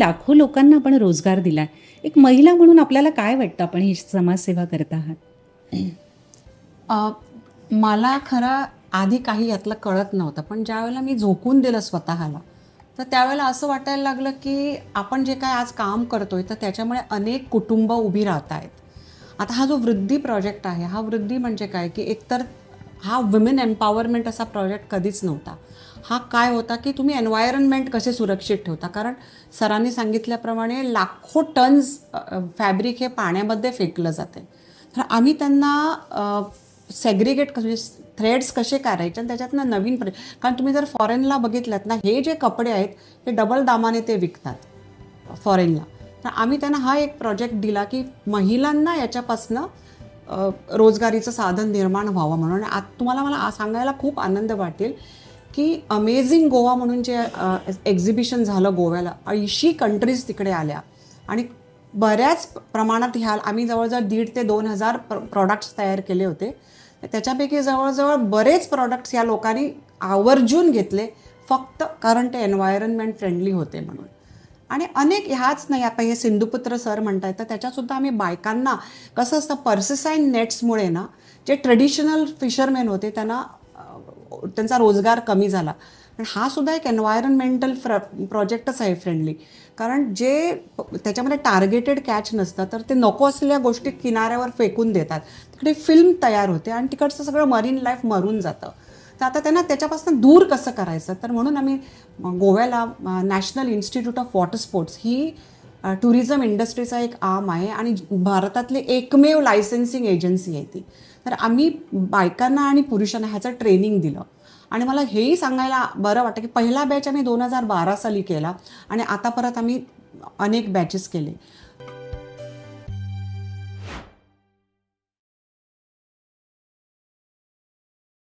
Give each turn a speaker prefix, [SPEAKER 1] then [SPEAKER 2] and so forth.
[SPEAKER 1] लाखो लोकांना आपण रोजगार दिला. एक महिला म्हणून आपल्याला काय वाटतं, आपण ही समाजसेवा करत आहात?
[SPEAKER 2] अ, मला खरं आधी काही यातलं कळत नव्हतं, पण ज्यावेळेला मी झोकून दिलं स्वतःला, तर त्यावेळेला असं वाटायला लागलं की आपण जे काय आज काम करतोय, तर त्याच्यामुळे अनेक कुटुंब उभी राहत आहेत. आता हा जो वृद्धी प्रोजेक्ट आहे, हा वृद्धी म्हणजे काय, की एकतर हा वुमेन एम्पॉवरमेंट असा प्रोजेक्ट कधीच नव्हता. हा काय होता, की तुम्ही एन्व्हायरनमेंट कसे सुरक्षित ठेवता. कारण सरांनी सांगितल्याप्रमाणे लाखो टन्स फॅब्रिक हे पाण्यामध्ये फेकलं जाते. तर आम्ही त्यांना सेग्रिगेट कसे, थ्रेड्स कसे करायचे आणि त्याच्यातनं नवीन कारण तुम्ही जर फॉरेनला बघितल्यात ना, हे जे कपडे आहेत हे डबल दामाने ते विकतात फॉरेनला. तर आम्ही त्यांना हा एक प्रोजेक्ट दिला की महिलांना याच्यापासनं रोजगारीचं साधन निर्माण व्हावं म्हणून. तुम्हाला मला सांगायला खूप आनंद वाटेल की अमेझिंग गोवा म्हणून जे एक्झिबिशन झालं गोव्याला, 80 कंट्रीज तिकडे आल्या आणि बऱ्याच प्रमाणात आम्ही जवळजवळ 1,500 ते 2,000 प्रॉडक्ट्स तयार केले होते. त्याच्यापैकी जवळजवळ बरेच प्रॉडक्ट्स या लोकांनी आवर्जून घेतले, फक्त कारण ते एन्व्हायरनमेंट फ्रेंडली होते म्हणून. आणि अनेक ह्याच नाही, आता हे सिंधुपुत्र सर म्हणतायत, तर त्याच्यातसुद्धा आम्ही बायकांना कसं असतं, पर्सिसाईन नेट्समुळे ना जे ट्रेडिशनल फिशरमॅन होते त्यांना त्यांचा रोजगार कमी झाला. पण हा सुद्धा एक एन्व्हायरमेंटल प्रोजेक्टच आहे फ्रेंडली. कारण जे त्याच्यामध्ये टार्गेटेड कॅच नसतं, तर ते नको असलेल्या गोष्टी किनाऱ्यावर फेकून देतात. तिकडे फिल्म तयार होते आणि तिकडचं सगळं मरीन लाईफ मरून जातं. तर आता त्यांना त्याच्यापासून दूर कसं करायचं, तर म्हणून आम्ही गोव्याला national institute of water sports ही टुरिझम इंडस्ट्रीचा एक आर्म आहे आणि भारतातली एकमेव लायसन्सिंग एजन्सी आहे ती. तर आम्ही बायकांना आणि पुरुषांना ह्याचं ट्रेनिंग दिलं. आणि मला हेही सांगायला बरं वाटतं की पहिला बॅच आम्ही 2012 साली केला आणि आता परत आम्ही अनेक बॅचेस केले.